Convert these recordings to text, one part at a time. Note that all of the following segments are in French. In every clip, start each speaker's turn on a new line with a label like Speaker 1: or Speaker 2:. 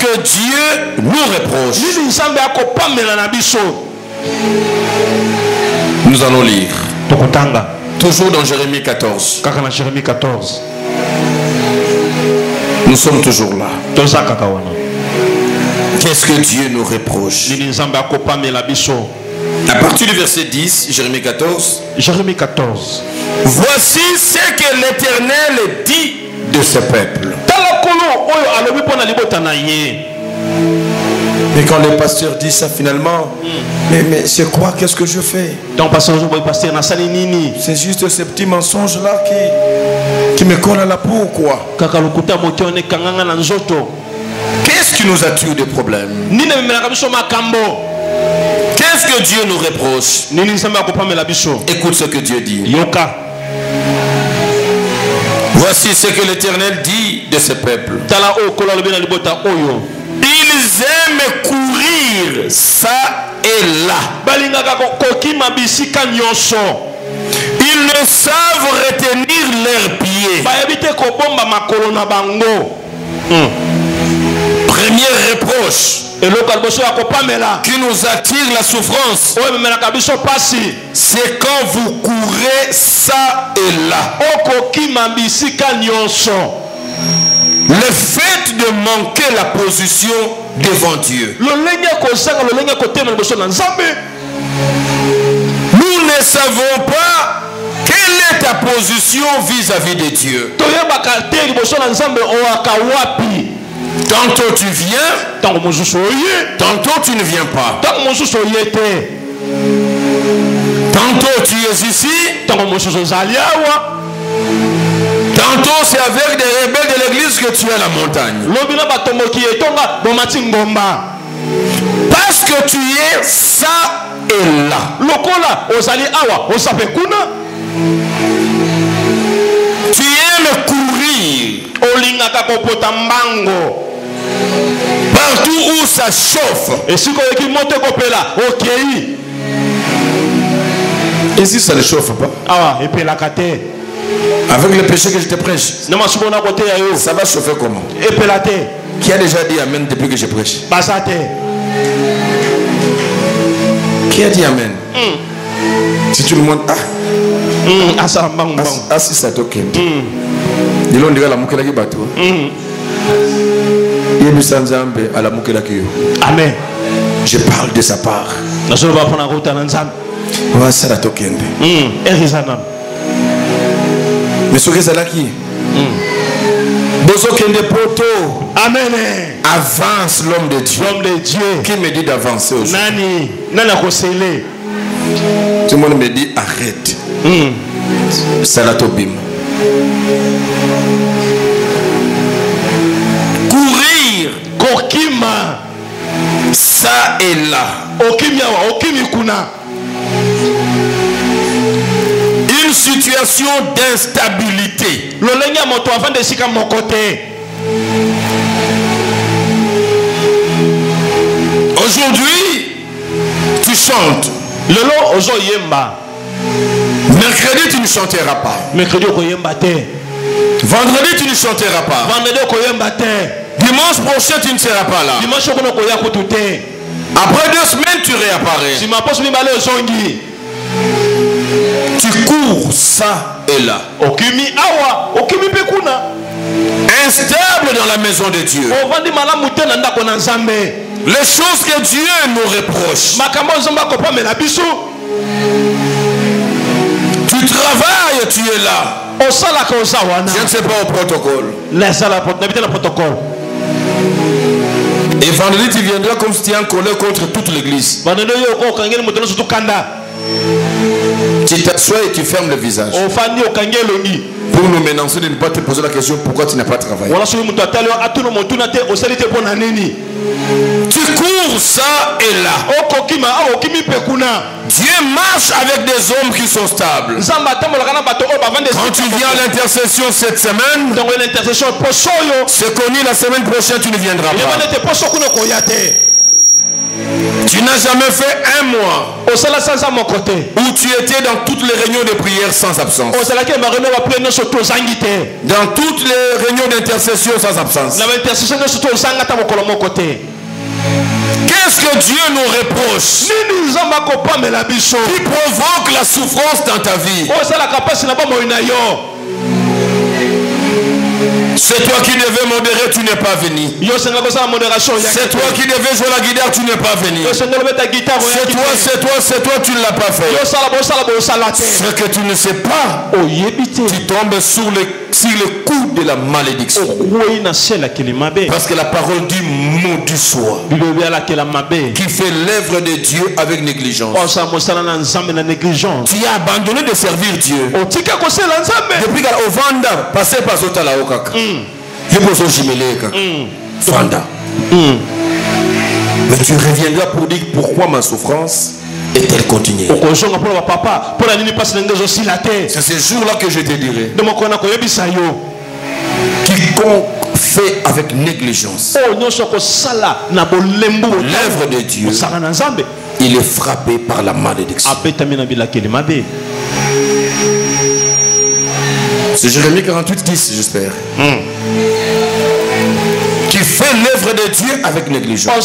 Speaker 1: que Dieu nous reproche? Nous allons lire. Toujours dans Jérémie 14. Nous sommes toujours là. Qu'est-ce que Dieu nous reproche? À partir du verset 10, Jérémie 14. Voici ce que l'Éternel dit de ce peuple. Et quand le pasteur dit ça finalement, mais c'est quoi? Qu'est-ce que je fais? C'est juste ce petit mensonge là qui me colle à la peau, quoi. Qu'est-ce qui nous attire des problèmes? Qu'est-ce que Dieu nous reproche? Écoute ce que Dieu dit. Voici ce que l'Éternel dit de ce peuple. Ils aiment courir ça et là. Ils ne savent retenir leurs pieds. Premier reproche qui nous attire la souffrance, c'est quand vous courez ça et là. Le fait de manquer la position devant Dieu. Nous ne savons pas quelle est ta position vis-à-vis de Dieu. Tantôt tu viens, tantôt tu ne viens pas. Tantôt tu es ici, tantôt c'est avec des rebelles de l'église que tu es à la montagne. Parce que tu es ça et là. Tu aimes courir partout où ça chauffe. Et si ça ne chauffe pas? Avec le péché que je te prêche, ça va chauffer comment? Qui a déjà dit amen depuis que je prêche? Qui a dit amen? Si tu me montres, si ça te quitte. Dis-le, on dirait la moukela qui bateau. Amen. Je parle de sa part. Mais ce que c'est là qui Amen. Avance l'homme de Dieu. Qui me dit d'avancer aujourd'hui? Tout le monde me dit arrête. Salatobim. Courir. Kokima. Ça et là. Une situation d'instabilité. Aujourd'hui, tu chantes. Mercredi, tu ne chanteras pas. Vendredi, tu ne chanteras pas. Dimanche prochain, tu ne seras pas là. Après 2 semaines, tu réapparais. Tu cours ça et là. Instable dans la maison de Dieu. Les choses que Dieu nous reproche. Tu travailles, tu es là. Je ne sais pas au protocole. Et vendredi, tu viendras comme si tu es en colère contre toute l'église. Tu t'assois et tu fermes le visage. Pour nous menacer de ne pas te poser la question pourquoi tu n'as pas travaillé. Tu cours ça et là. Dieu marche avec des hommes qui sont stables. Quand tu viens à l'intercession cette semaine, c'est connu, la semaine prochaine tu ne viendras pas. Tu n'as jamais fait un mois où tu étais dans toutes les réunions de prière sans absence. Dans toutes les réunions d'intercession sans absence. Qu'est-ce que Dieu nous reproche? Qui provoque la souffrance dans ta vie? C'est toi qui devais modérer, tu n'es pas venu. C'est toi qui devais jouer la guitare, tu n'es pas venu. C'est toi, tu ne l'as pas fait. Ce que tu ne sais pas, tu tombes sur le coup de la malédiction. Parce que la parole dit maudit soit qui fait l'œuvre de Dieu avec négligence. Tu as abandonné de servir Dieu. Depuis au Vanda, passez par Zotala Okaka. Mais tu reviendras pour dire pourquoi ma souffrance est-elle continuée. C'est ce jour-là que je te dirai. Quiconque fait avec négligence l'œuvre de Dieu, il est frappé par la malédiction. C'est Jérémie 48:10, j'espère. Qui fait l'œuvre de Dieu avec négligence. Et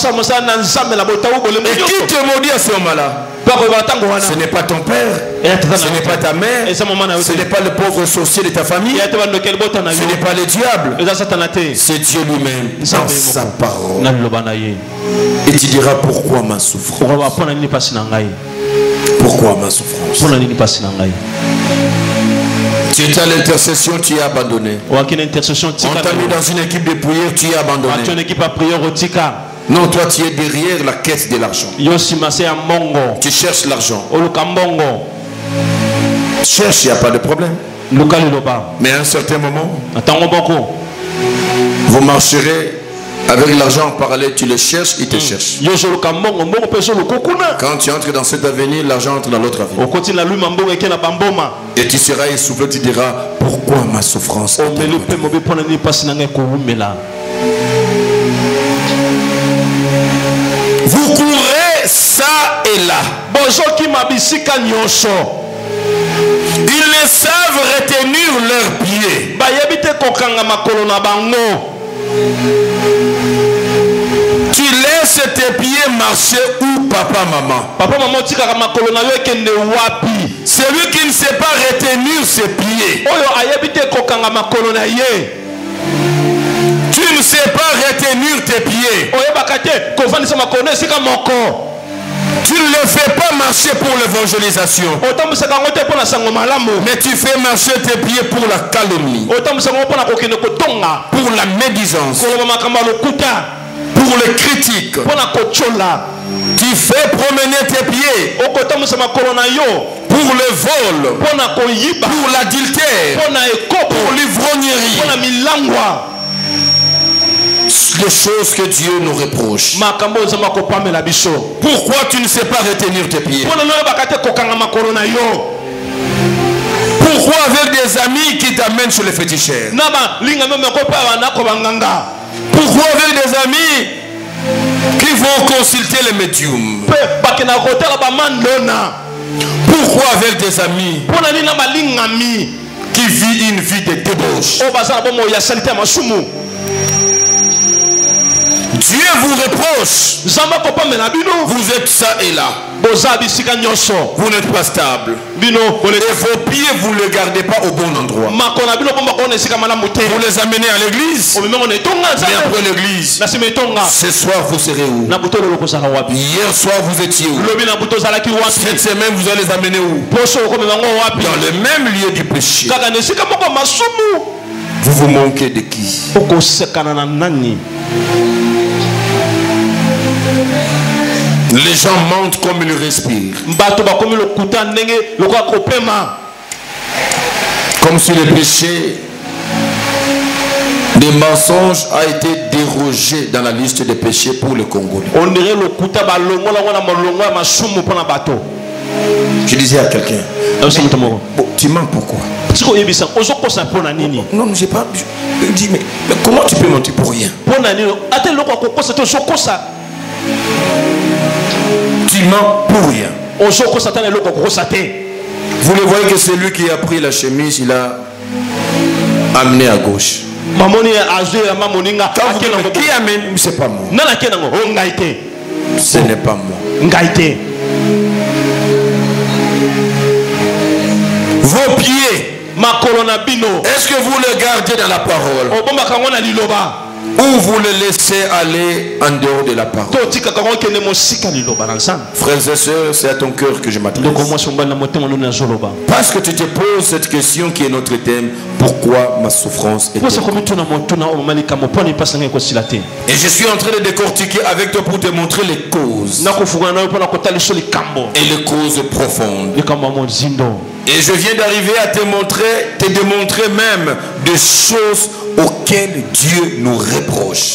Speaker 1: qui te maudit à ce moment-là? Ce n'est pas ton père, ce n'est pas ta mère, ce n'est pas le pauvre sorcier de ta famille, ce n'est pas le diable, c'est Dieu lui-même dans sa parole. Et tu diras pourquoi ma souffrance? Pourquoi ma souffrance? Tu étais à l'intercession, tu es abandonné. On t'a mis dans une équipe de prière, tu es abandonné. Non, toi tu es derrière la caisse de l'argent. Tu cherches l'argent. Cherche, il n'y a pas de problème. Mais à un certain moment, vous marcherez avec l'argent en parallèle, tu le cherches, il te cherche. Quand tu entres dans cette avenue, l'argent entre dans l'autre avenue. Et tu seras essoufflé, tu diras pourquoi ma souffrance? Vous courez ça et là. Ils ne savent retenir leurs pieds. Tu laisses tes pieds marcher où, papa, maman? Celui qui ne sait pas retenir ses pieds. Tu ne sais pas retenir tes pieds. Tu ne le fais pas marcher pour l'évangélisation. Mais tu fais marcher tes pieds pour la calomnie, pour la médisance, pour les critiques. Tu fais promener tes pieds pour le vol, pour l'adultère, pour l'ivrognerie. Les choses que Dieu nous reproche. Pourquoi tu ne sais pas retenir tes pieds? Pourquoi avec des amis qui t'amènent chez les féticheurs? Pourquoi avec des amis qui vont consulter les médiums? Pourquoi avec des amis qui vivent une vie de débauche? Dieu vous reproche. Vous êtes ça et là. Vous n'êtes pas stable. Et vos pieds, vous ne les gardez pas au bon endroit. Vous les amenez à l'église. Mais après l'église, ce soir vous serez où? Hier soir vous étiez où? Cette semaine vous allez les amener où? Dans le même lieu du péché. Vous vous manquez de qui? Les gens mentent comme ils respirent. Comme si le péché des mensonges a été dérogé dans la liste des péchés pour le Congolais. Je disais à quelqu'un, tu mens pourquoi? Non, j'ai pas. Je dis, mais comment tu peux mentir pour rien?
Speaker 2: inutilement pour rien. Vous le voyez que c'est lui qui a pris la chemise, il a amené à gauche. Quand vous dites, qui amène? C'est pas moi. Ce n'est pas moi. Vos pieds, est-ce que vous les gardez dans la parole ou vous les laissez aller en dehors de la parole? Frères et sœurs, c'est à ton cœur que je m'adresse. Parce que tu te poses cette question qui est notre thème: pourquoi ma souffrance est-elle? Et je suis en train de décortiquer avec toi pour te montrer les causes et les causes profondes. Et je viens d'arriver à te démontrer même des choses auxquelles Dieu nous reproche.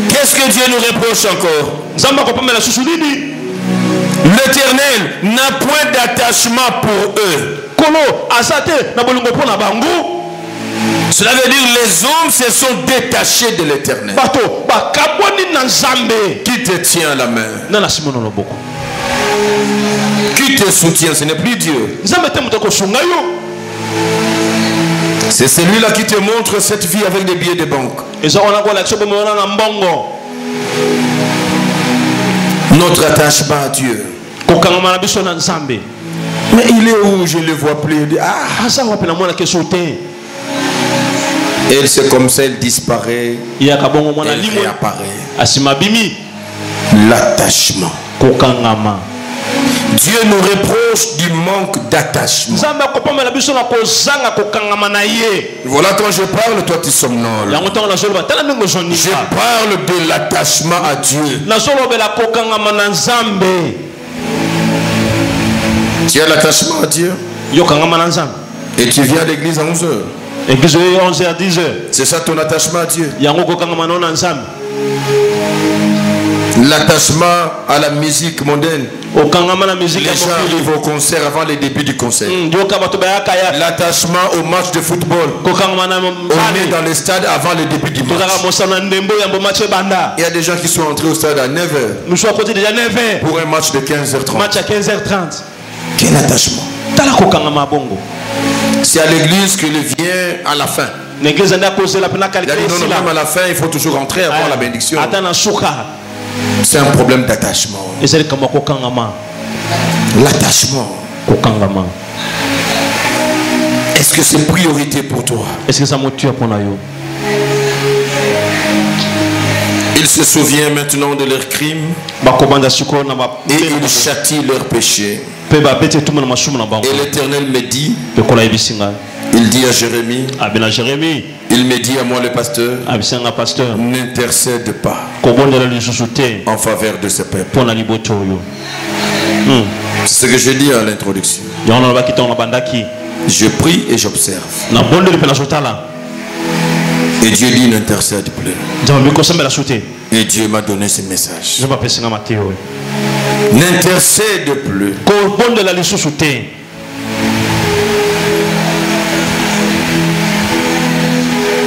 Speaker 2: Qu'est-ce que Dieu nous reproche encore? L'Éternel n'a point d'attachement pour eux. Cela veut dire les hommes se sont détachés de l'Éternel. Qui te tient la main? Qui te soutient? Ce n'est plus Dieu. C'est celui-là qui te montre cette vie avec des billets de banque. Notre attachement à Dieu. Mais il est où? Je ne le vois plus. Et c'est comme ça, il disparaît. Il réapparaît. L'attachement. Dieu nous reproche du manque d'attachement. Voilà, quand je parle, toi tu somnoles. Je parle de l'attachement à Dieu. Tu as l'attachement à Dieu. Et tu viens à l'église à 11h. C'est ça ton attachement à Dieu. L'attachement à la musique mondaine. Les gens arrivent au concert avant le début du concert. L'attachement au match de football. On est dans les stades avant le début du match. Il y a des gens qui sont entrés au stade à 9h pour un match de 15h30. Quel attachement? C'est à l'église qu'il vient à la fin. Il a dit non, même à la fin, il faut toujours rentrer avant la bénédiction. C'est un problème d'attachement. L'attachement. Est-ce que c'est priorité pour toi? Il se souvient maintenant de leurs crimes et il châtie leurs péchés. Et l'Éternel me dit, il dit à Jérémie, il me dit à moi le pasteur, n'intercède pas en faveur de ce peuple. C'est ce que j'ai dit à l'introduction. Je prie et j'observe. Et Dieu dit n'intercède plus. Et Dieu m'a donné ce message. N'intercède plus.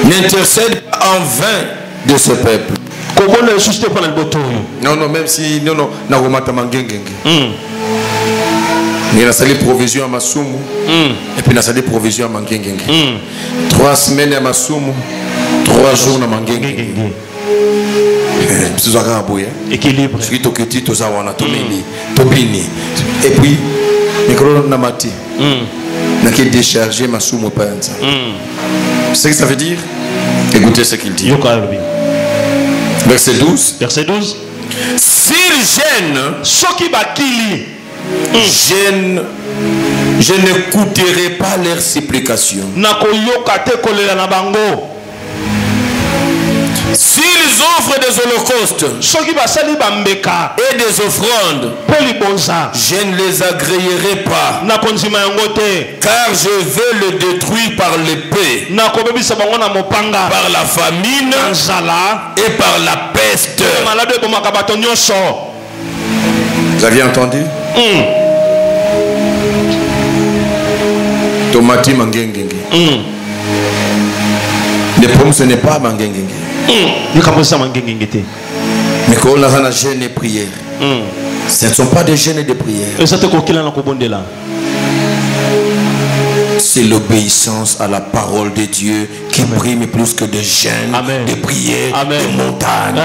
Speaker 2: N'intercède pas en vain de ce peuple. Non, non, même si non, non, il a sali provision à Masumu et puis il a sali provision à Mangengenge. 3 semaines à Masumu, 3 jours à Mangengenge. Équilibre. Et puis, micro namati. N'a qu'à décharger Masumu Panza. C'est ce que ça veut dire? Écoutez ce qu'il dit. Verset 12. Verset 12. S'il gêne, je n'écouterai pas leurs supplications. S'ils offrent des holocaustes et des offrandes, je ne les agréerai pas, car je veux le détruire par l'épée, par la famine et par la peste. Vous avez entendu? Tomati mangengenge. Le problème, ce n'est pas mangengenge. Mais quand on a jeûne et prière, ce ne sont pas des jeûnes et des prières. C'est l'obéissance à la parole de Dieu qui prime plus que des jeûnes, des prières, des montagnes.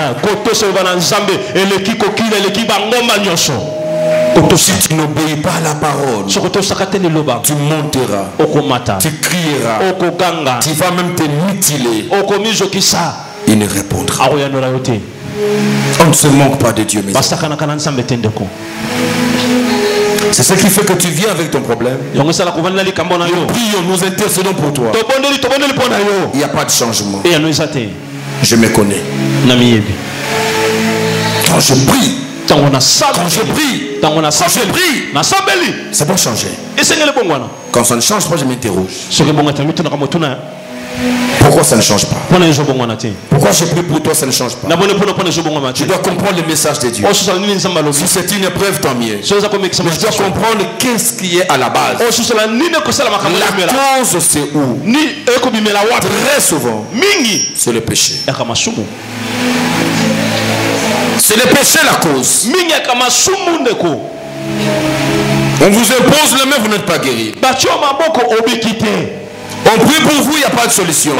Speaker 2: Si tu n'obéis pas à la parole, tu monteras, tu crieras, tu vas même te mutiler. Il ne répondra. On ne se manque pas de Dieu, mes amis. C'est ce qui fait que tu viens avec ton problème. Nous prions, nous intercédons pour toi. Il n'y a pas de changement. Je me connais. Quand je prie, ça va changer. Quand ça ne change pas, je m'interroge. Pourquoi ça ne change pas? Pourquoi je prie pour toi, ça ne change pas? Je dois comprendre le message de Dieu. Si c'est une épreuve, tant mieux. Mais je dois comprendre qu'est-ce qui est à la base. La cause, c'est où? Très souvent, c'est le péché. C'est le péché la cause. On vous impose le main, vous n'êtes pas guéri. On prie pour vous, il n'y a pas de solution.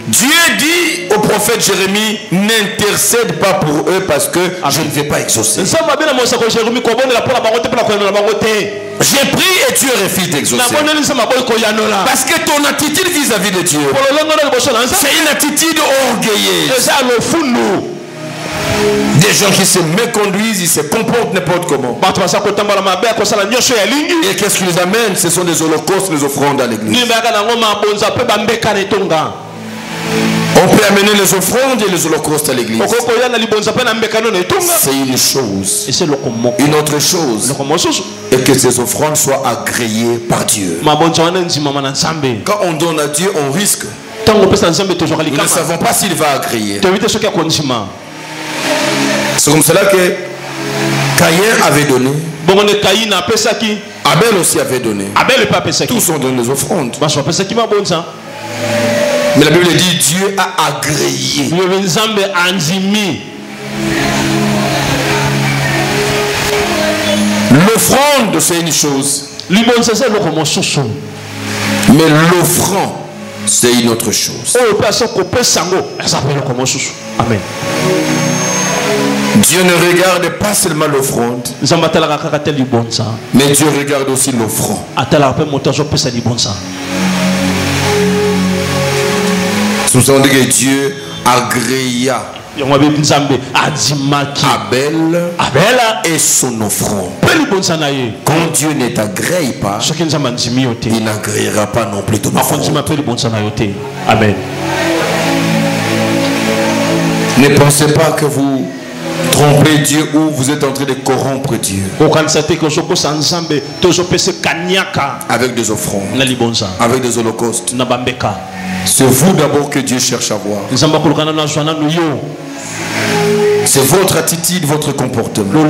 Speaker 2: Dieu dit au prophète Jérémie, n'intercède pas pour eux parce que je ne vais pas exaucer. J'ai pris et Dieu refuse d'exaucer. Parce que ton attitude vis-à-vis de Dieu, c'est une attitude orgueilleuse. Des gens qui se méconduisent, ils se comportent n'importe comment. Et qu'est-ce qui les amène? Ce sont des holocaustes, des offrandes à l'église. On peut amener les offrandes et les holocaustes à l'église. C'est une chose. Une autre chose est que ces offrandes soient agréées par Dieu. Quand on donne à Dieu, on risque. Nous ne savons pas s'il va agréer. C'est comme cela que Caïn avait donné. Abel aussi avait donné. Tous ont donné des offrandes. Mais la Bible dit Dieu a agréé. L'offrande, c'est une chose. Mais l'offrande, c'est une autre chose.
Speaker 1: Amen.
Speaker 2: Dieu ne regarde pas seulement l'offrande, mais Dieu regarde aussi l'offrande. Nous avons dit que Dieu agréa Abel et son offrande. Quand Dieu ne t'agrée pas, il n'agréera pas non plus ton offrande.
Speaker 1: Amen.
Speaker 2: Ne pensez pas que vous trompez Dieu ou vous êtes en train de corrompre Dieu avec des offrandes, avec des holocaustes. C'est vous d'abord que Dieu cherche à voir. C'est votre attitude, votre comportement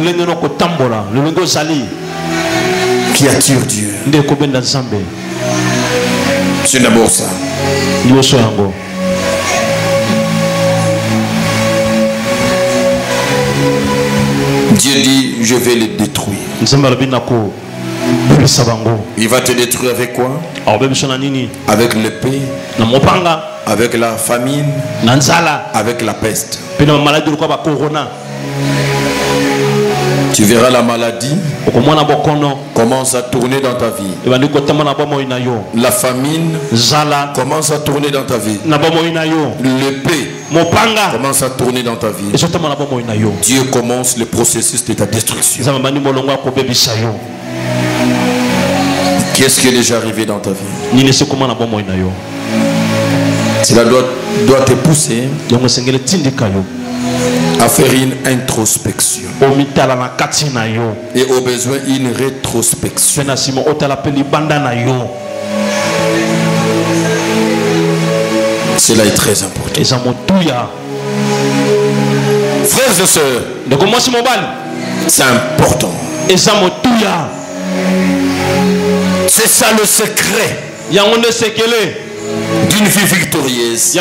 Speaker 2: qui attire Dieu. C'est d'abord ça. Dieu dit, je vais les détruire. Il va te détruire avec quoi? Avec l'épée, avec la famine, avec la peste. Tu verras la maladie commence à tourner dans ta vie. La famine commence à tourner dans ta vie. L'épée commence à tourner dans ta vie. Dieu commence le processus de ta destruction. Qu'est-ce qui est déjà arrivé dans ta vie? Cela doit te pousser à faire une introspection et au besoin une rétrospection. Cela est très important. Frères et sœurs, c'est important. C'est ça le secret. d'une vie victorieuse.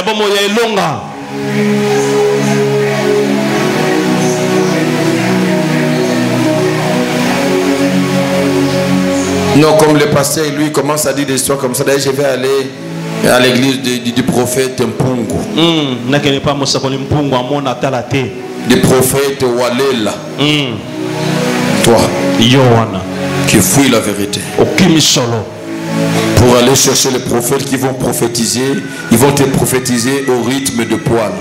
Speaker 2: Non, comme le pasteur, lui, commence à dire des histoires comme ça. D'ailleurs, je vais aller à l'église du prophète Mpungu. Du prophète Walela. Toi, qui fouille la vérité. Pour aller chercher les prophètes qui vont prophétiser, ils vont te prophétiser au rythme de poil.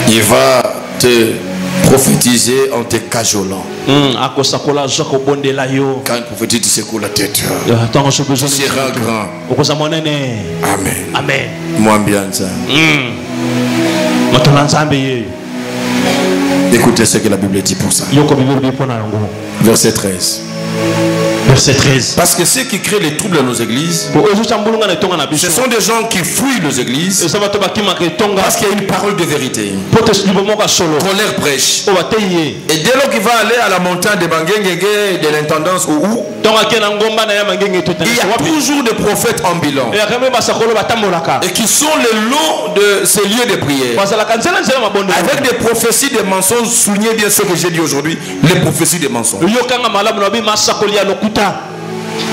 Speaker 2: Il va te prophétiser en te cajolant. Quand il prophétise, tu secoues la tête. Tu seras grand. Amen.
Speaker 1: Amen.
Speaker 2: Moi bien ça. Écoutez ce que la Bible dit pour ça. Verset 13.
Speaker 1: Verset 13.
Speaker 2: Parce que ceux qui créent les troubles dans nos églises, ce sont des gens qui fouillent nos églises parce qu'il y a une parole de vérité qu'on leur prêche. Et dès lors qu'il va aller à la montagne de Bangengenge, de l'intendance ou où, il y a toujours des prophètes ambulants et qui sont le long de ces lieux de prière avec des prophéties de mensonges. Soulignez bien ce que j'ai dit aujourd'hui, les prophéties de mensonges,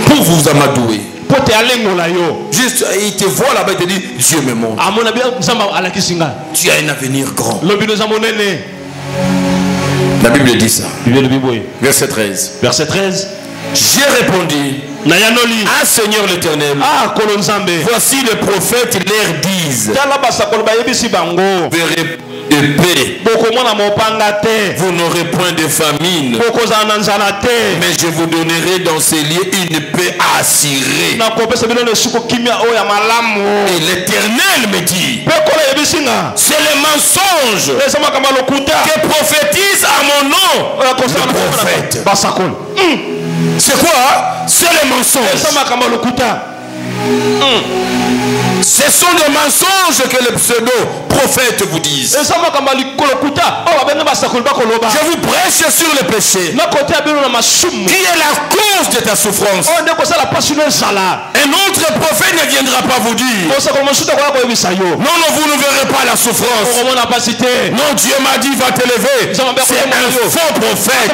Speaker 2: pour vous amadouer. Juste, il te voit là-bas et te dit Dieu me montre. Tu as un avenir grand. La Bible dit ça. Verset 13.
Speaker 1: Verset 13.
Speaker 2: J'ai répondu, ah Seigneur l'Éternel, voici les prophètes leur disent, verrez de paix, vous n'aurez point de famine, mais je vous donnerai dans ces lieux une paix assurée. Et l'Éternel me dit, c'est le mensonge que prophétise à mon nom le prophète. C'est quoi? C'est le mensonge. Ce sont des mensonges que les pseudo-prophètes vous disent. Je vous prêche sur le péché qui est la cause de ta souffrance. Un autre prophète ne viendra pas vous dire non, vous ne verrez pas la souffrance. Non, Dieu m'a dit va t'élever. C'est un faux prophète.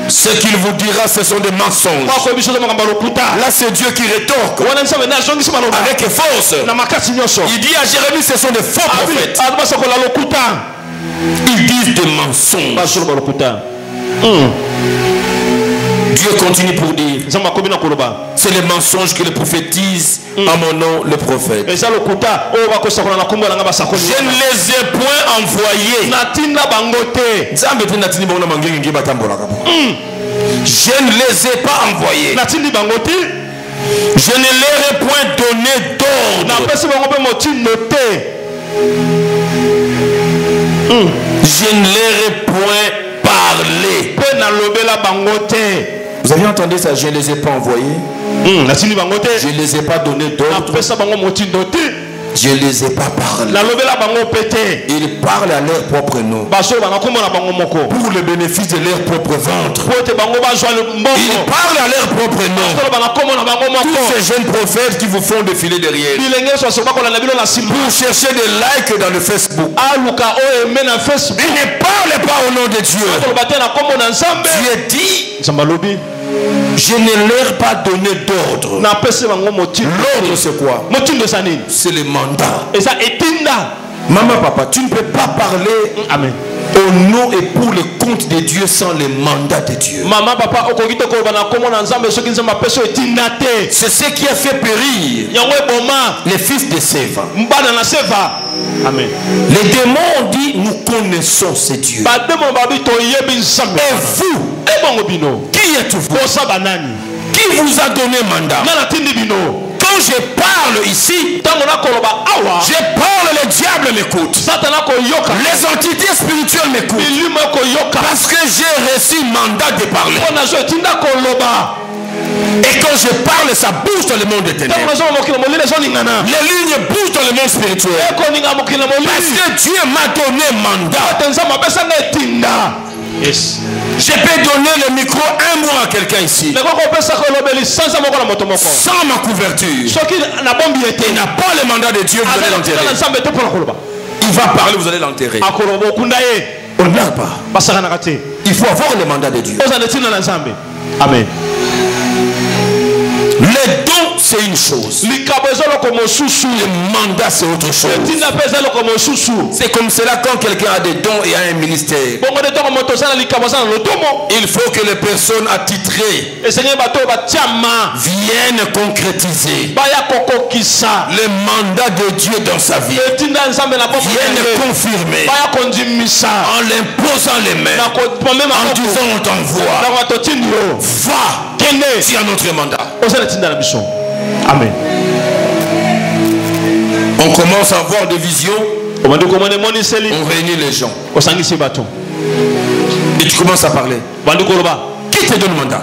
Speaker 2: Ce qu'il vous dira, ce sont des mensonges. Là, c'est Dieu qui rétorque avec force. Il dit à Jérémie, ce sont des faux prophètes. Ils disent des mensonges. Dieu continue pour dire, c'est les mensonges que les prophétisent à mon nom le prophète. Je ne les ai point envoyés. Je ne les ai pas envoyés. Je ne leur ai point donné d'ordre. Je ne leur ai point parlé. Vous avez entendu ça? Je ne les ai pas envoyés. Je ne les ai pas donné d'ordre. Je ne les ai pas parlé. Ils parlent à leur propre nom, pour le bénéfice de leur propre ventre. Ils parlent à leur propre nom. Tous ces jeunes prophètes qui vous font défiler derrière pour chercher des likes dans le Facebook, ils ne parlent pas au nom de Dieu. Dieu dit, je ne leur ai pas donné d'ordre. L'ordre c'est quoi? C'est le mandat. Maman, papa, tu ne peux pas parler au nom et pour le compte de Dieu sans le mandat de Dieu. C'est ce qui a fait périr les fils de Séva.
Speaker 1: Amen.
Speaker 2: Les démons ont dit, nous connaissons ce Dieu. Et vous, qui êtes-vous? Qui vous a donné mandat? Quand je parle ici, je parle, le diable m'écoute. Les entités spirituelles m'écoutent. Parce que j'ai reçu mandat de parler. Et quand je parle, ça bouge dans le monde des ténèbres. Les lignes bougent dans le monde spirituel. Parce que Dieu m'a donné mandat.
Speaker 1: Yes.
Speaker 2: Je peux donner le micro un mois à quelqu'un ici. Sans ma couverture. Il n'a pas le mandat de Dieu, vous allez l'enterrer. Il va parler, vous allez l'enterrer. On n'a pas. Il faut avoir le mandat de Dieu.
Speaker 1: Amen.
Speaker 2: Les dons, c'est une chose. Le mandat, c'est autre chose. C'est comme cela quand quelqu'un a des dons et a un ministère. Il faut que les personnes attitrées viennent concrétiser le mandat de Dieu dans sa vie. Viennent confirmer en l'imposant les mains, en disant on t'envoie. Va, tu as notre mandat.
Speaker 1: Amen.
Speaker 2: On commence à avoir des visions. On réunit les gens. Et tu commences à parler. Qui te donne le mandat?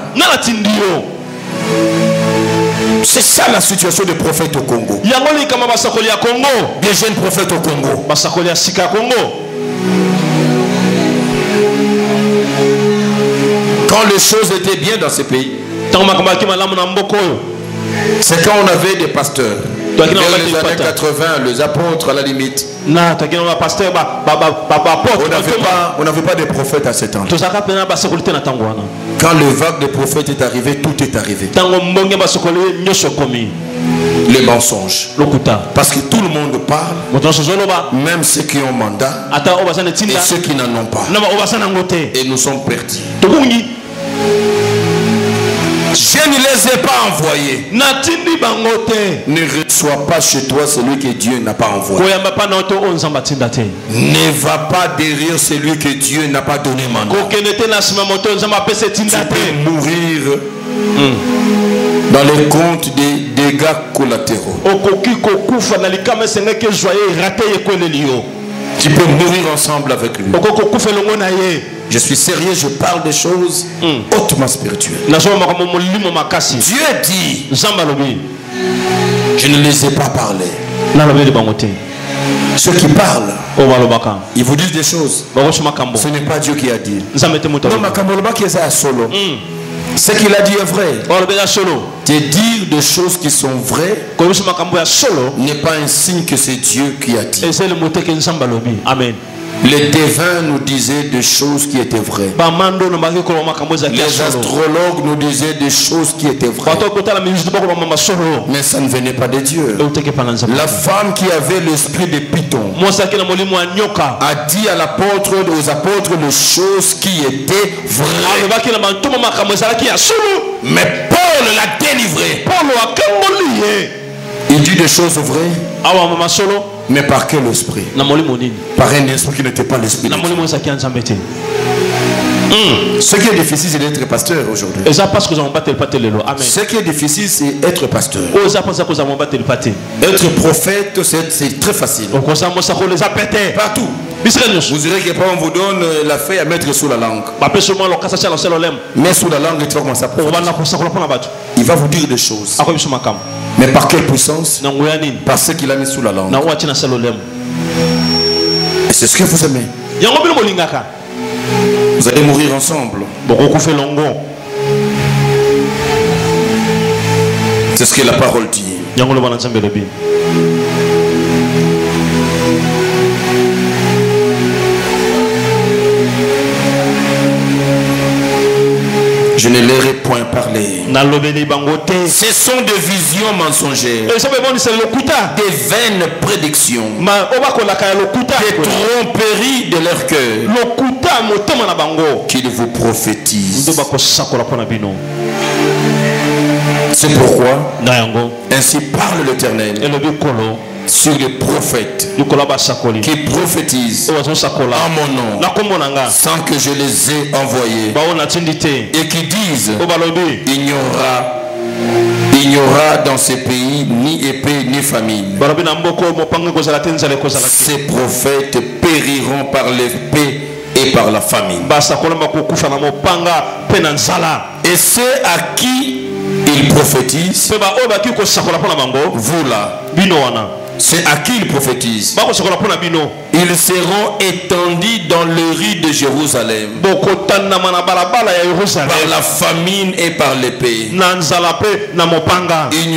Speaker 2: C'est ça la situation des prophètes au Congo. Des jeunes prophètes au Congo. Quand les choses étaient bien dans ces pays, c'est quand on avait des pasteurs. Dans les années 80, les apôtres à la limite. On n'avait pas de prophètes à ce temps. Quand le vague de prophètes est arrivé, tout est arrivé. Les mensonges. Parce que tout le monde parle, même ceux qui ont mandat et ceux qui n'en ont pas. Et nous sommes perdus. Je ne les ai pas envoyés. Ne reçois pas chez toi celui que Dieu n'a pas envoyé. Ne va pas derrière celui que Dieu n'a pas donné mandat. Tu peux mourir dans les comptes des dégâts collatéraux. Tu peux mourir ensemble avec lui. Je suis sérieux, je parle des choses hautement spirituelles. Dieu dit, je ne les ai pas parlé. Ceux qui parlent, ils vous disent des choses. Ce n'est pas Dieu qui a dit. Ce qu'il a dit est vrai. De dire des choses qui sont vraies n'est pas un signe que c'est Dieu qui a dit.
Speaker 1: Amen.
Speaker 2: Les devins nous disaient des choses qui étaient vraies. Les astrologues nous disaient des choses qui étaient vraies. Mais ça ne venait pas de Dieu. La femme qui avait l'esprit de Python a dit à l'apôtre, aux apôtres les choses qui étaient vraies. Mais Paul l'a délivré. Il dit des choses vraies. Mais par quel esprit? Par un esprit qui n'était pas l'esprit de Dieu. Ce qui est difficile, c'est d'être pasteur aujourd'hui. Ce qui est difficile, c'est être pasteur. Être prophète, c'est très facile. Partout. Vous direz que on vous donne la feuille à mettre sous la langue. Mais sous la langue, tu vas commencer à prophétiser. Il va vous dire des choses. Mais par quelle puissance? Parce qu'il a mis sous la langue. Et c'est ce que vous aimez. Vous allez mourir ensemble. C'est ce que la parole dit. Je ne leur ai point parlé. Ce sont des visions mensongères, des vaines prédictions, des tromperies de leur cœur qu'ils vous prophétisent. C'est pourquoi ainsi parle l'Éternel sur les prophètes qui prophétisent en mon nom sans que je les ai envoyés et qui disent il n'y aura dans ces pays ni épée ni famine. Ces prophètes périront par l'épée et par la famine. Et ceux à qui ils prophétisent, vous là, C'est à qui il prophétise? Ils seront étendus dans les rues de Jérusalem par la famine et par l'épée. Il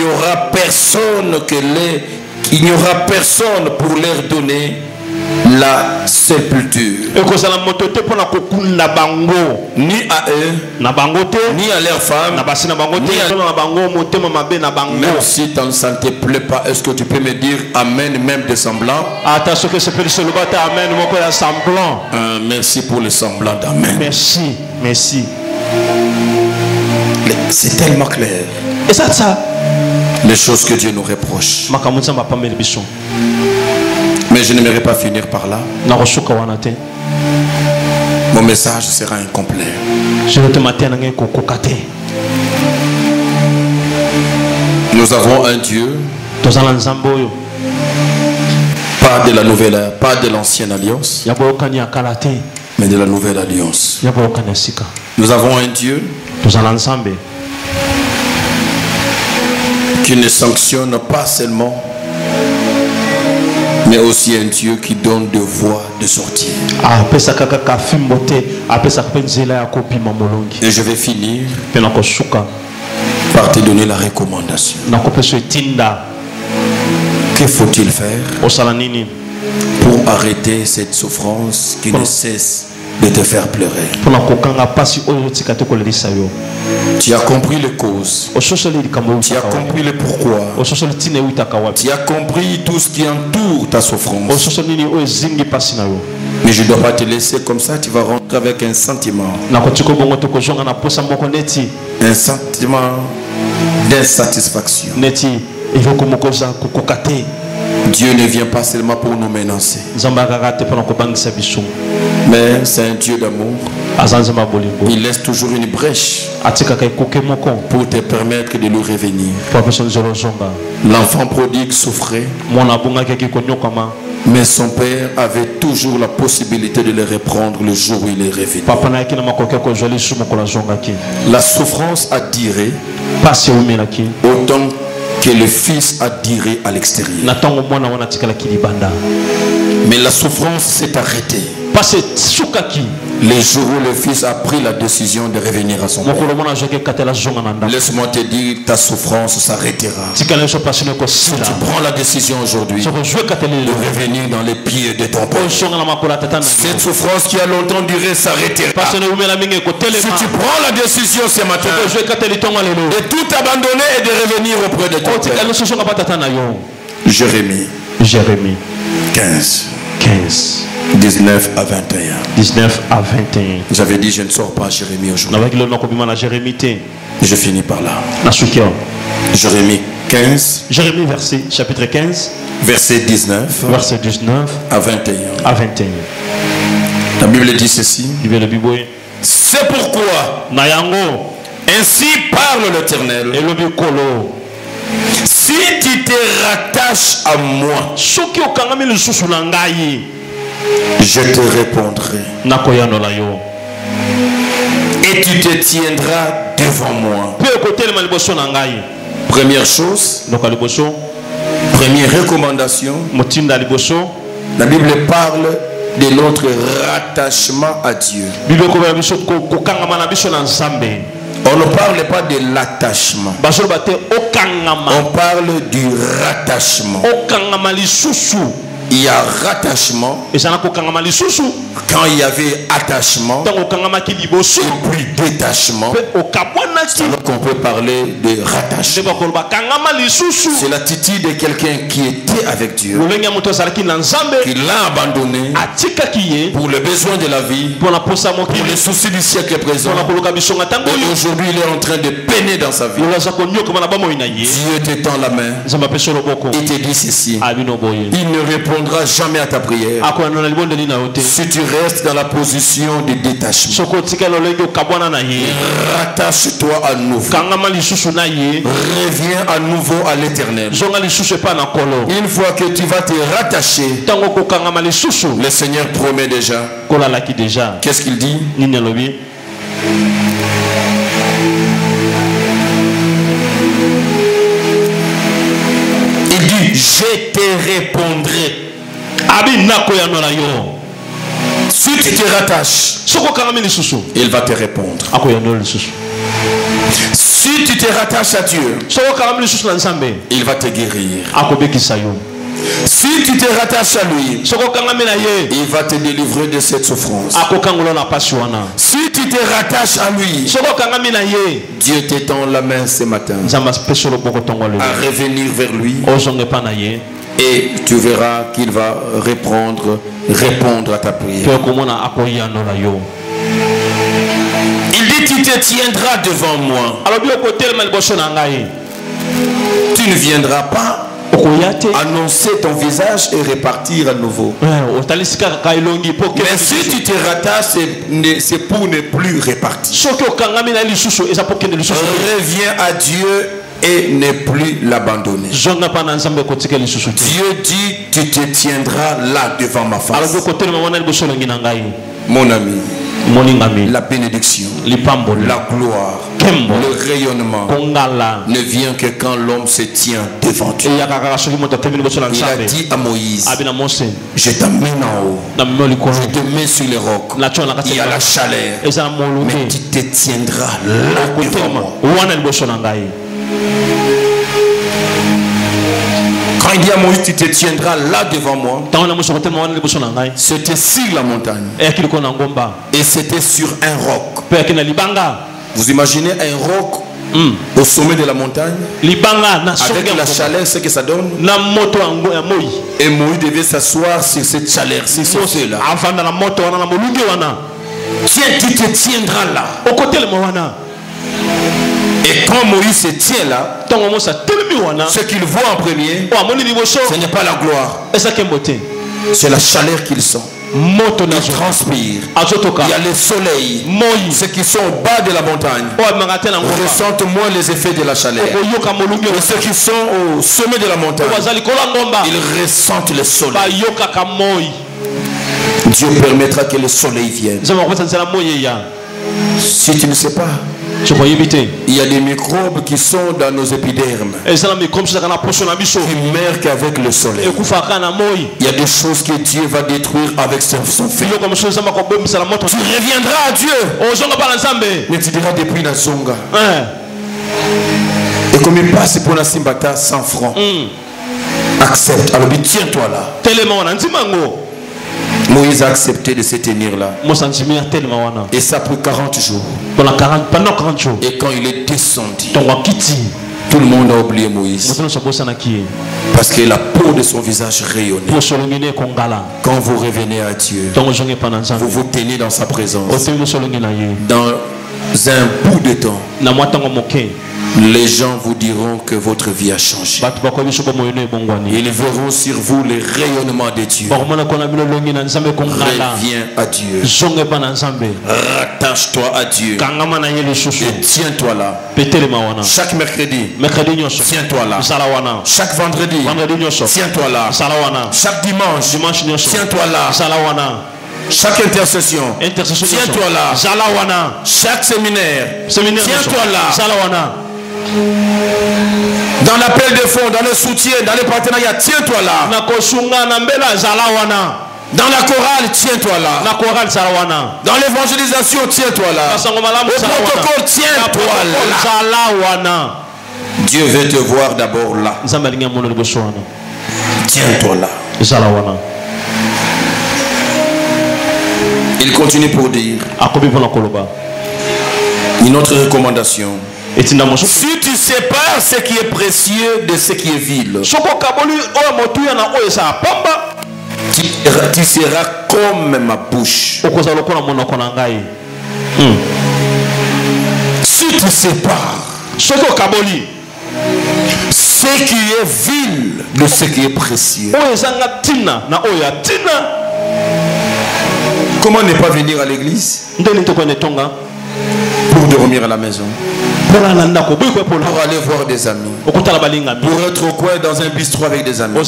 Speaker 2: n'y aura personne pour leur donner la sépulture, ni à eux, ni à leurs femmes, ni à... Même si ça ne te plaît pas, est-ce que tu peux me dire amen, même de semblant? Merci pour le semblant d'amen.
Speaker 1: Merci, merci.
Speaker 2: C'est tellement clair.
Speaker 1: Et ça
Speaker 2: les choses que Dieu nous reproche. Mais je n'aimerais pas finir par là. Mon message sera incomplet. Nous avons un Dieu, pas de la nouvelle, pas de l'ancienne alliance, mais de la nouvelle alliance. Nous avons un Dieu qui ne sanctionne pas seulement, mais aussi un Dieu qui donne des voies de sortie. Et je vais finir par te donner la recommandation. Que faut-il faire pour arrêter cette souffrance qui ne cesse de te faire pleurer? Tu as compris les causes. Tu as compris le pourquoi. Tu as compris tout ce qui entoure ta souffrance. Mais je ne dois pas te laisser comme ça. Tu vas rentrer avec un sentiment. Un sentiment d'insatisfaction. Dieu ne vient pas seulement pour nous menacer, mais c'est un Dieu d'amour. Il laisse toujours une brèche pour te permettre de lui revenir. L'enfant prodigue souffrait, mais son père avait toujours la possibilité de le reprendre le jour où il est revenu. La souffrance a duré autant que le fils a duré à l'extérieur. Mais la souffrance s'est arrêtée le jour où le fils a pris la décision de revenir à son père. Laisse-moi te dire, ta souffrance s'arrêtera. Si tu prends la décision aujourd'hui de revenir dans les pieds de ton père, cette souffrance qui a longtemps duré s'arrêtera. Si tu prends la décision ce matin de tout abandonner et de revenir auprès de ton père. Jérémie 15 19 à 21.
Speaker 1: 19 à 21.
Speaker 2: J'avais dit je ne sors pas Jérémie aujourd'hui. Je finis par là. Jérémie 15.
Speaker 1: Jérémie chapitre 15.
Speaker 2: Verset 19.
Speaker 1: Verset 19
Speaker 2: à 21.
Speaker 1: À 21.
Speaker 2: La Bible dit ceci.
Speaker 1: C'est pourquoi
Speaker 2: ainsi parle l'Éternel. Si tu te rattaches à moi, je te répondrai. Et tu te tiendras devant moi. Première chose, première recommandation, la Bible parle de notre rattachement à Dieu. On ne parle pas de l'attachement. On parle du rattachement. Il y a rattachement quand il y avait attachement et puis détachement. Alors qu'on peut parler de rattachement. C'est l'attitude de quelqu'un qui était avec Dieu, qui l'a abandonné pour le besoin de la vie, pour les soucis du siècle présent. Et aujourd'hui il est en train de peiner dans sa vie. Dieu te tend la main. Il te dit ceci: il ne répondra jamais à ta prière si tu restes dans la position de détachement. Rattache-toi à nouveau. Reviens à nouveau à l'Éternel. Une fois que tu vas te rattacher, le Seigneur promet déjà. Qu'est-ce qu'il dit? Il dit, je te répondrai. Si tu te rattaches, il va te répondre. Si tu te rattaches à Dieu, il va te guérir. Si tu te rattaches à lui, il va te délivrer de cette souffrance. Si tu te rattaches à lui, Dieu t'étend la main ce matin à revenir vers lui. Et tu verras qu'il va répondre à ta prière. Il dit, tu te tiendras devant moi. Tu ne viendras pas annoncer ton visage et repartir à nouveau. Mais si tu te rattaches, c'est pour ne plus repartir. Reviens à Dieu et ne plus l'abandonner. Dieu dit, tu te tiendras là devant ma face. Mon ami, la bénédiction, la gloire, le rayonnement ne vient que quand l'homme se tient devant Dieu. Il a dit à Moïse, je t'amène en haut, je te mets sur les rocs, il y a la chaleur, mais tu te tiendras là devant moi. Quand il dit à Moïse, tu te tiendras là devant moi, c'était sur la montagne et c'était sur un roc. Vous imaginez un roc au sommet de la montagne avec la chaleur, ce que ça donne. Et Moïse devait s'asseoir sur cette chaleur, sur ce feu là. Tiens, tu te tiendras là. Et quand Moïse se tient là, ce qu'il voit en premier, ce n'est pas la gloire, c'est la chaleur qu'il sent. Il transpire. Il y a le soleil. Ceux qui sont au bas de la montagne ressentent moins les effets de la chaleur. Et ceux qui sont au sommet de la montagne, ils ressentent le soleil. Dieu permettra que le soleil vienne. Si tu ne sais pas, il y a des microbes qui sont dans nos épidermes qui meurent qu'avec le soleil. Il y a des choses que Dieu va détruire avec son feu. Tu reviendras à Dieu, mais tu diras depuis la zonga. Et comme il passe pour la simbata 100 francs, accepte. Alors tiens-toi là. Moïse a accepté de se tenir là. Et ça pour 40 jours. Et quand il est descendu, tout le monde a oublié Moïse. Parce que la peau de son visage rayonnait. Quand vous revenez à Dieu, vous vous tenez dans sa présence. Dans un bout de temps, les gens vous diront que votre vie a changé. Ils verront sur vous le rayonnement de Dieu. Reviens à Dieu. Rattache-toi à Dieu. Et tiens-toi là. Chaque mercredi, tiens-toi là. Chaque vendredi, tiens-toi là. Chaque dimanche, tiens-toi là. Chaque intercession, tiens-toi là. Chaque séminaire, tiens-toi là. Dans l'appel de fonds, dans le soutien, dans les partenariats, tiens-toi là. Dans la chorale, tiens-toi là. Dans l'évangélisation, tiens-toi là. Au protocole, tiens-toi là. Dieu veut te voir d'abord là. Tiens-toi là. Il continue pour dire une autre recommandation. Si tu sépares ce qui est précieux de ce qui est vil, tu seras comme ma bouche. Si tu sépares ce qui est vil de ce qui est précieux, comment ne pas venir à l'église pour dormir à la maison, pour aller voir des amis, pour être au coin dans un bistrot avec des amis?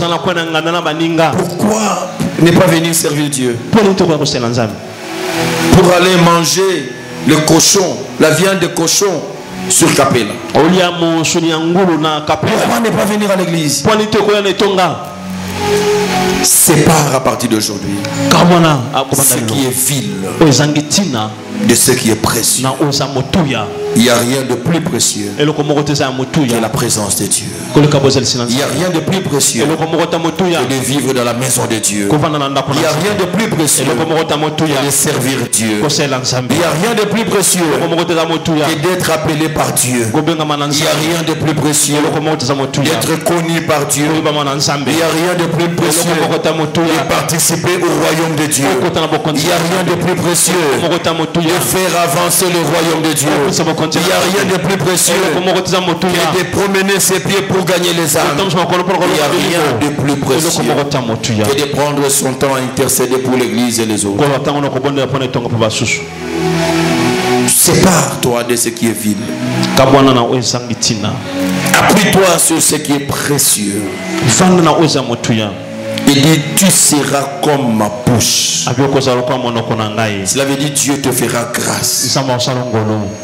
Speaker 2: Pourquoi ne pas venir servir Dieu? Pour aller manger le cochon, la viande de cochon sur Capella. Pourquoi ne pas venir à l'église? Sépare à partir d'aujourd'hui ce qui est vil de ce qui est précieux. Il n'y a rien de plus précieux que la présence de Dieu. Il n'y a rien de plus précieux que de vivre dans la maison de Dieu. Il n'y a rien de plus précieux que de servir Dieu. Il n'y a rien de plus précieux que d'être appelé par Dieu. Il n'y a rien de plus précieux d'être connu par Dieu. Il n'y a rien de plus précieux de participer au royaume de Dieu. Il n'y a rien de plus précieux de faire avancer le royaume de Dieu. Il n'y a rien de plus précieux que de promener ses pieds pour gagner les âmes. Il n'y a rien de plus précieux que de prendre son temps à intercéder pour l'église et les autres. Sépare-toi de ce qui est vil. Appuie-toi sur ce qui est précieux. Il dit, tu seras comme ma bouche. Cela veut dire, Dieu te fera grâce.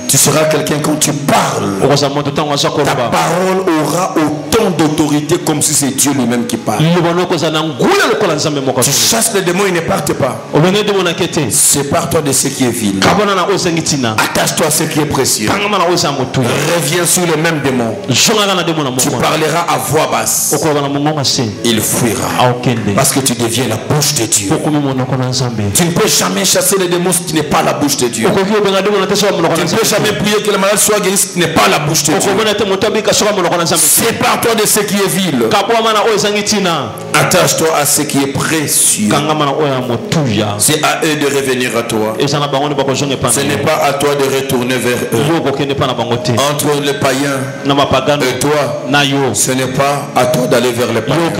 Speaker 2: Tu seras quelqu'un quand tu parles. Ta parole aura autant d'autorité comme si c'est Dieu lui-même qui parle. Tu chasses les démons, ils ne partent pas. Sépare-toi de ce qui est vil. Attache-toi à ce qui est précieux. Reviens sur le même démon. Tu parleras à voix basse. Il fuira. Parce que tu deviens la bouche de Dieu. Tu ne peux jamais chasser les démons si tu n'es pas la bouche de Dieu. Tu ne peux jamais prier que le malade soit guéri si tu n'es pas la bouche de Dieu. Sépare-toi de ce qui est vil. Attache-toi à ce qui est précieux. C'est à eux de revenir à toi. Ce n'est pas à toi de retourner vers eux. Entre le païen et toi, ce n'est pas à toi d'aller vers le païen.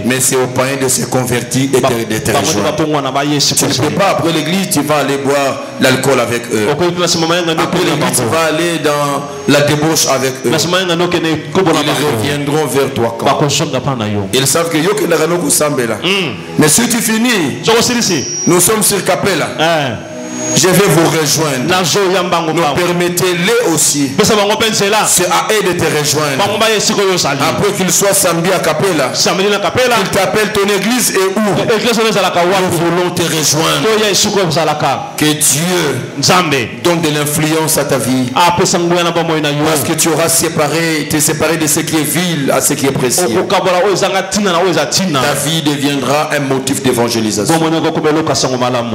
Speaker 2: Mais c'est au païen de se convertir et de te rejoindre. Tu ne peux pas, après l'église, tu vas aller boire l'alcool avec eux. Après l'église, tu vas aller dans la débauche avec eux. Ils reviendront vers toi quand? Ils savent que mais si tu finis, nous sommes sur Capella. Je vais vous rejoindre. Nous permettez-les aussi. C'est à eux de te rejoindre. Après qu'il soit samedi à Capella, qu'il t'appelle ton église et où nous voulons te rejoindre. Que Dieu donne de l'influence à ta vie. Parce que tu auras te séparé de ce qui est vil à ce qui est précieux. Ta vie deviendra un motif d'évangélisation.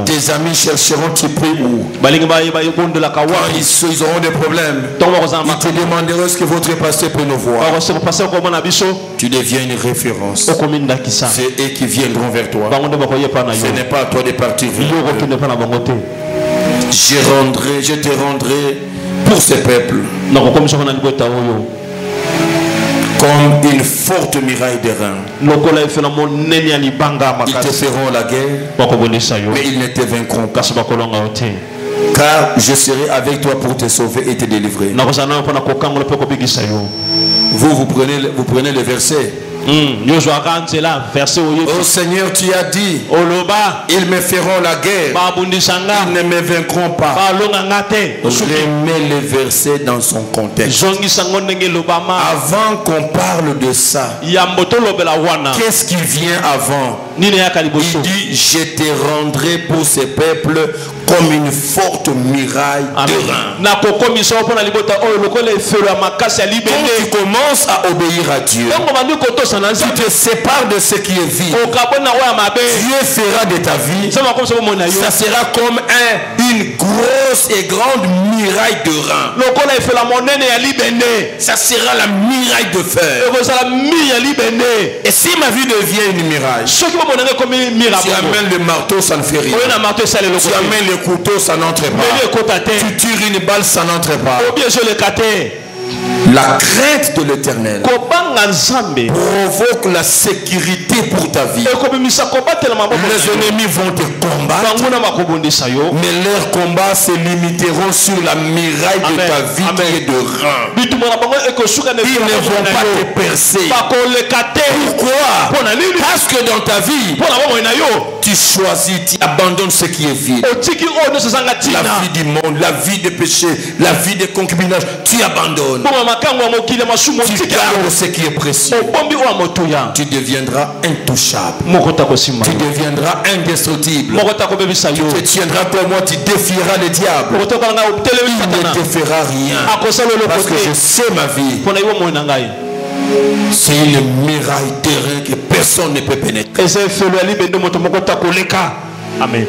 Speaker 2: Tes amis chercheront où? Ils auront des problèmes. Ils te demanderont ce que votre pasteur peut nous voir. Tu deviens une référence. C'est eux qui viendront vers toi. Ce n'est pas à toi de partir vers eux. Je te rendrai pour ce peuple comme une forte muraille de reins. Ils te feront la guerre, mais ils ne te vaincront pas. Car je serai avec toi pour te sauver et te délivrer. Vous prenez le verset. Oh Seigneur, tu as dit, ils me feront la guerre, ils ne me vaincront pas. Remets le verset dans son contexte. Avant qu'on parle de ça, qu'est-ce qui vient avant? Il dit, je te rendrai pour ce peuple comme une forte muraille de reins. Quand tu commences à obéir à Dieu, tu te sépares de ce qui est vil. Dieu fera de ta vie, ça sera comme une grosse et grande muraille de reins. Ça sera la muraille de fer. Et si ma vie devient une muraille, tu amènes le marteau, ça ne fait rien. Tu amènes le couteau, ça n'entre pas. Tu tires une balle, ça n'entre pas. La crainte de l'Éternel provoque la sécurité pour ta vie. Les ennemis vont te combattre, mais leurs combats se limiteront sur la muraille de ta vie qui est de rein. Ils ne vont pas te percer. Pourquoi? Parce que dans ta vie, tu choisis, tu abandonnes ce qui est vide. La vie du monde, la vie de péché, la vie de concubinage, tu abandonnes. Tu gardes ce qui est précieux. Tu deviendras intouchable. Tu deviendras indestructible. Tu te tiendras comme moi, tu défieras le diable. Il ne te fera rien. Parce que je sais ma vie. C'est une muraille terrain que personne ne peut pénétrer.
Speaker 1: Amen.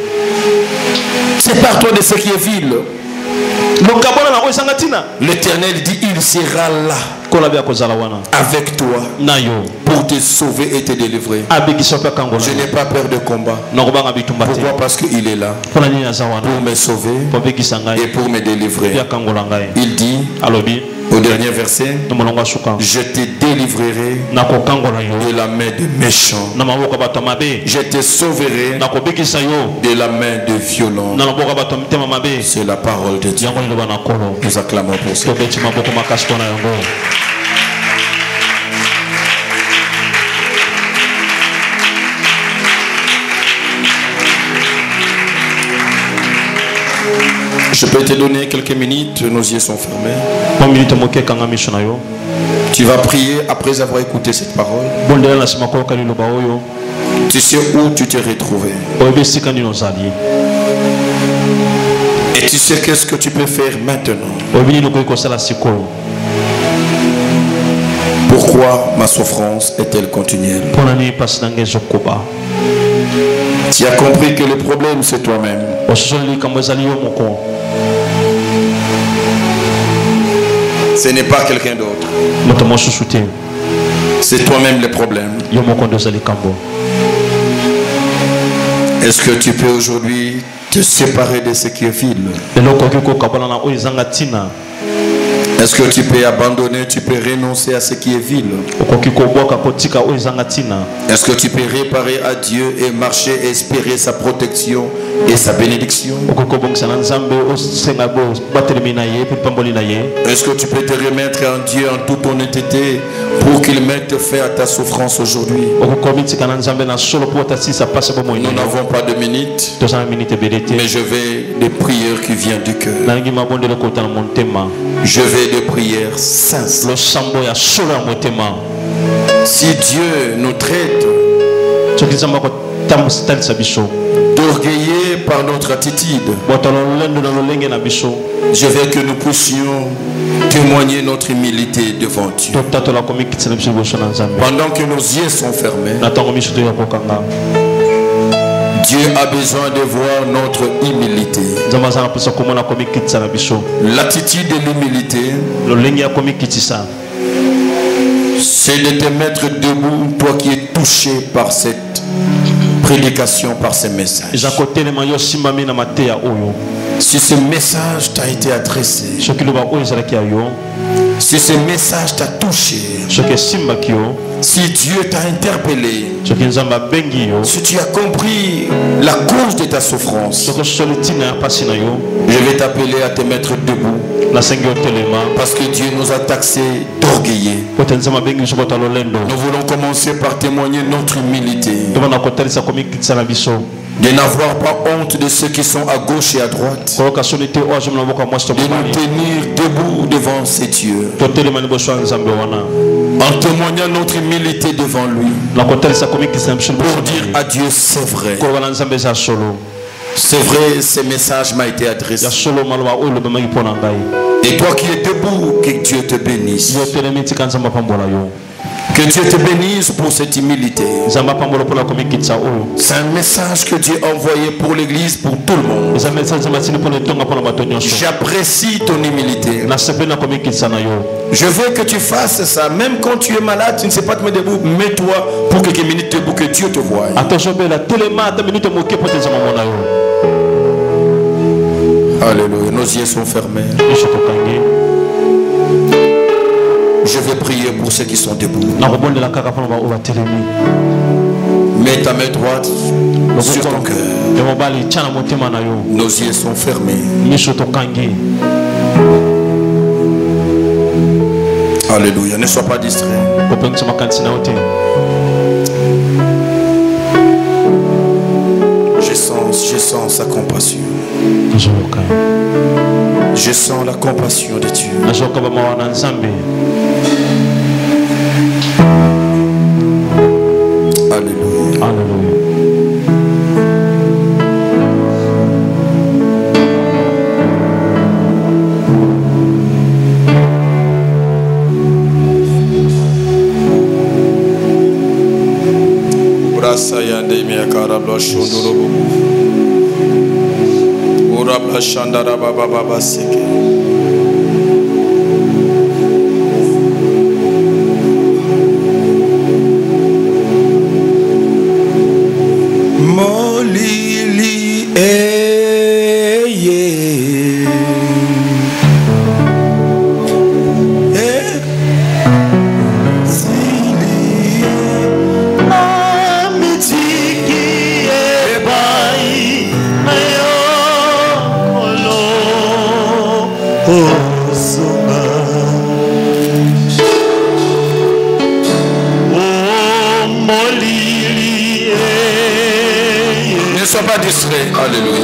Speaker 2: C'est par toi de ce qui est vil. L'Éternel dit, il sera là avec toi pour te sauver et te délivrer. Je n'ai pas peur de combat. Pourquoi? Parce qu'il est là pour me sauver et pour me délivrer. Il dit au dernier verset, je te délivrerai de la main des méchants. Je te sauverai de la main des violents. C'est la parole de Dieu. Nous acclamons pour ça. Je peux te donner quelques minutes, nos yeux sont fermés. Tu vas prier après avoir écouté cette parole. Tu sais où tu t'es retrouvé. Et tu sais qu'est-ce que tu peux faire maintenant. Pourquoi ma souffrance est-elle continuelle? Tu as compris que le problème c'est toi-même. Ce n'est pas quelqu'un d'autre. C'est toi-même le problème. Est-ce que tu peux aujourd'hui te séparer de ce qui est vil? Est-ce que tu peux abandonner, tu peux renoncer à ce qui est vil? Est-ce que tu peux réparer à Dieu et marcher et espérer sa protection et sa bénédiction? Est-ce que tu peux te remettre en Dieu en toute honnêteté pour qu'il mette fin à ta souffrance aujourd'hui? Nous n'avons pas de minutes, mais je vais des prières qui viennent du cœur. Je vais de prières sincères. Si Dieu nous traite d'orgueillés par notre attitude, je veux que nous puissions témoigner notre humilité devant Dieu. Pendant que nos yeux sont fermés, Dieu a besoin de voir notre humilité. L'attitude de l'humilité, c'est de te mettre debout, toi qui es touché par cette prédication, par ces messages. Si ce message t'a été adressé, si ce message t'a touché, si Dieu t'a interpellé, si tu as compris la cause de ta souffrance, je vais t'appeler à te mettre debout. Parce que Dieu nous a taxés d'orgueillés. Nous voulons commencer par témoigner notre humilité. De n'avoir pas honte de ceux qui sont à gauche et à droite. De nous tenir debout devant ces dieux. En témoignant notre humilité devant lui. Pour dire à Dieu c'est vrai. C'est vrai, ce message m'a été adressé. Et toi qui es debout, que Dieu te bénisse. Que Dieu te bénisse pour cette humilité. C'est un message que Dieu a envoyé pour l'église, pour tout le monde. J'apprécie ton humilité. Je veux que tu fasses ça. Même quand tu es malade, tu ne sais pas te mettre debout. Mets-toi pour quelques minutes debout, que Dieu te voie. Alléluia. Nos yeux sont fermés. vais prier pour ceux qui sont debout. Mets ta main droite sur ton cœur. Nos yeux sont fermés. Alléluia. Ne sois pas distrait. Je sens sa compassion. Je sens la compassion de Dieu. Alléluia.
Speaker 1: Alléluia.
Speaker 2: Brasa yande miakara blashunduru. Ora blashandara baba baba seke. Molili eye. Ne sois pas distrait. Alléluia.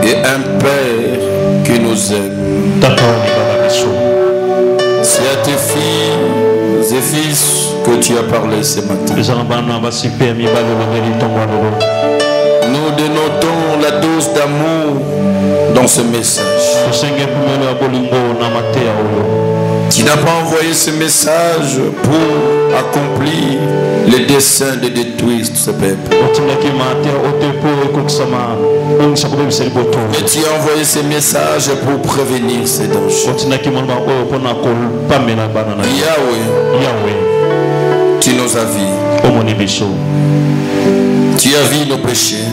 Speaker 2: Et un Père qui nous aime. C'est à tes filles et fils que tu as parlé ce matin. Nous dénotons la dose d'amour dans ce message. Tu n'as pas envoyé ce message pour accomplir les desseins de détruire ce peuple. Mais tu as envoyé ce message pour prévenir ces dangers. Yahweh, tu nous as vus. Tu as vu nos péchés.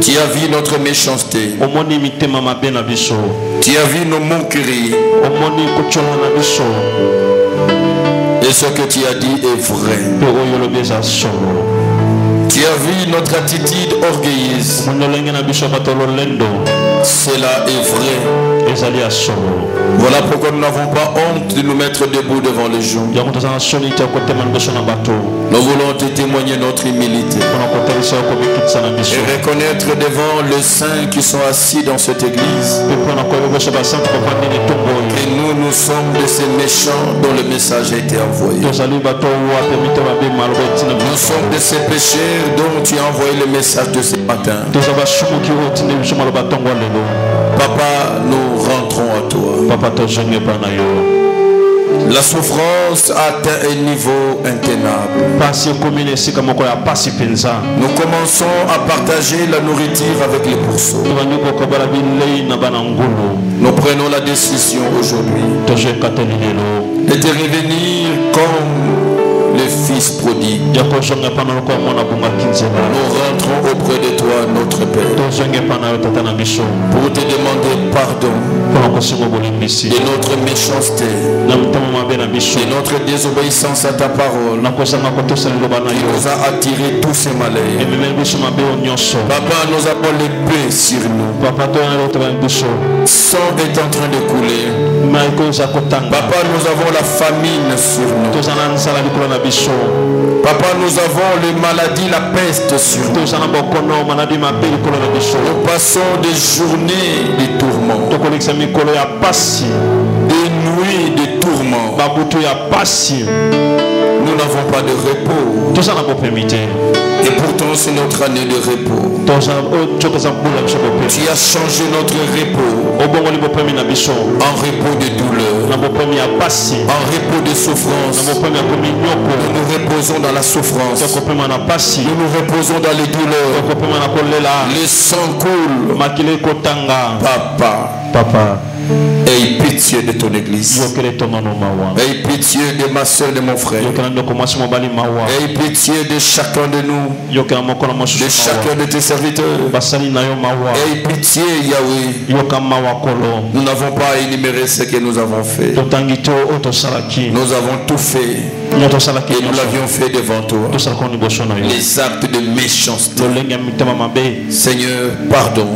Speaker 2: Tu as vu notre méchanceté. Tu as vu nos moqueries. Et ce que tu as dit est vrai. Tu as vu notre attitude orgueilleuse. Cela est vrai. Voilà pourquoi nous n'avons pas honte de nous mettre debout devant les gens. Nous voulons te témoigner notre humilité et reconnaître devant les saints qui sont assis dans cette église que nous sommes de ces méchants dont le message a été envoyé. Nous sommes de ces pécheurs dont tu as envoyé le message de ce matin. Papa, nous rentrons à toi. La souffrance atteint un niveau intenable. Nous commençons à partager la nourriture avec les pourceaux. Nous prenons la décision aujourd'hui de te revenir comme le Fils prodigue. Nous rentrons auprès de toi, notre Père, pour te demander pardon de notre méchanceté, de notre désobéissance à ta parole, qui nous a attiré tous ces malheurs. Papa, nous avons l'épée sur nous. Sang est en train de couler. Papa, nous avons la famine sur nous. Papa, nous avons les maladies, la peste sur nous. Nous passons des journées de tourments, des nuits de tourments. Nous n'avons pas de repos. Et pourtant c'est notre année de repos. Tu as changé notre repos en repos de douleur, en repos de souffrance. Nous nous reposons dans la souffrance. Nous nous reposons dans les douleurs. Le sang coule. Papa, aie pitié de ton église. Aie pitié de ma soeur, de mon frère. Aie pitié de chacun de nous, de chacun de tes serviteurs. Aie pitié, Yahweh. Nous n'avons pas à énumérer ce que nous avons fait. Nous avons tout fait. Et nous l'avions fait devant toi. Les actes de méchanceté. Seigneur, pardon.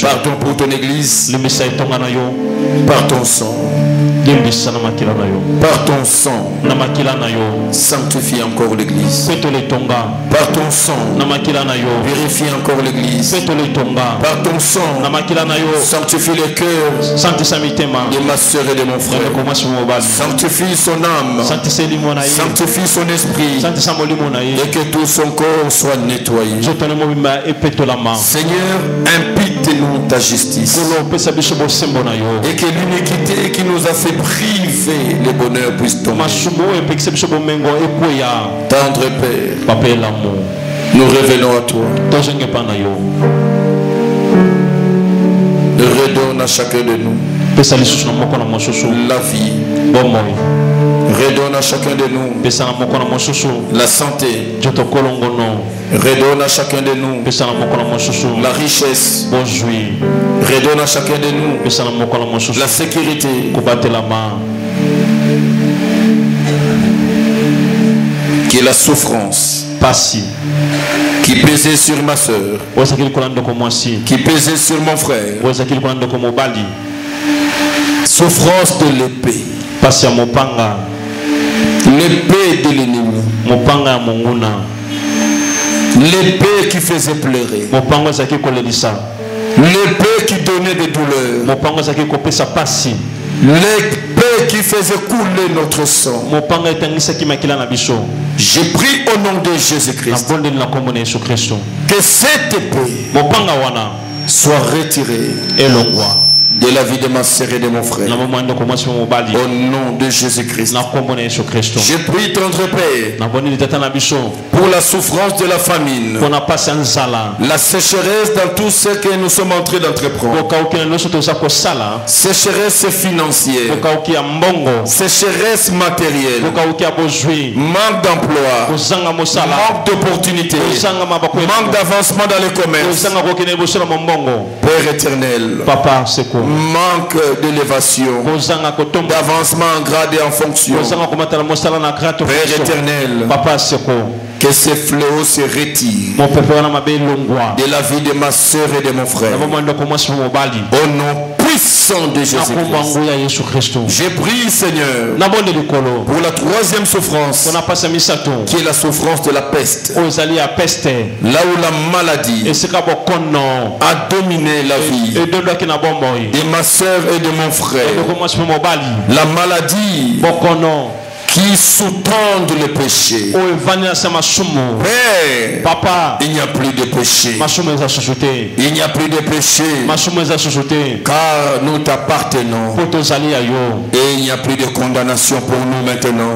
Speaker 2: Pardon pour ton église. Par ton sang. Par ton sang, sanctifie encore l'église. Par ton sang, vérifie encore l'église. Par ton sang, sanctifie le cœur de ma soeur et de mon frère. Sanctifie son âme, sanctifie son esprit, et que tout son corps soit nettoyé. Seigneur, impute-nous ta justice, et que l'iniquité qui nous a fait priver le bonheur puisse tomber. Tendre Père, nous revenons à toi. Redonne à chacun de nous la vie. Redonne à chacun de nous la santé. Redonne à chacun de nous la richesse. Redonne à chacun de nous la sécurité. Que la souffrance qui pesait sur ma soeur, qui pesait sur mon frère, souffrance de l'épée, l'épée de l'ennemi, l'épée qui faisait pleurer, l'épée qui donnait des douleurs, l'épée qui faisait couler notre sang. J'ai pris au nom de Jésus-Christ que cette épée soit retirée de la vie de ma sœur et de mon frère. Au nom de Jésus-Christ. J'ai pris tendre Père pour la souffrance de la famine, la sécheresse dans tout ce que nous sommes en train d'entreprendre, sécheresse financière, sécheresse matérielle, manque d'emploi, manque d'opportunités, manque d'avancement dans le commerce. Père éternel,
Speaker 1: Papa, c'est quoi?
Speaker 2: Manque d'élévation, d'avancement en grade et en fonction. Père éternel,
Speaker 1: Papa, c'est quoi?
Speaker 2: Que ces fléaux se retirent de la vie de ma soeur et de mon frère. Au nom puissant de Jésus-Christ. J'ai prié, Seigneur, pour la troisième souffrance, qui est la souffrance de la peste. Là où la maladie a dominé la vie de ma soeur et de mon frère. La maladie qui sous-tendent le péché. Père,
Speaker 1: Papa,
Speaker 2: il n'y a plus de péché. Il n'y a plus de péché. Car nous t'appartenons. Et il n'y a plus de condamnation pour nous maintenant.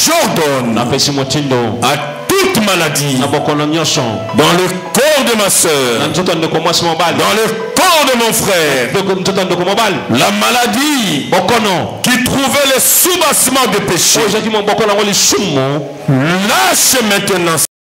Speaker 2: J'ordonne à toute maladie dans le corps de ma soeur, dans le corps de mon frère, la maladie qui trouvait le soubassement de péché, lâche maintenant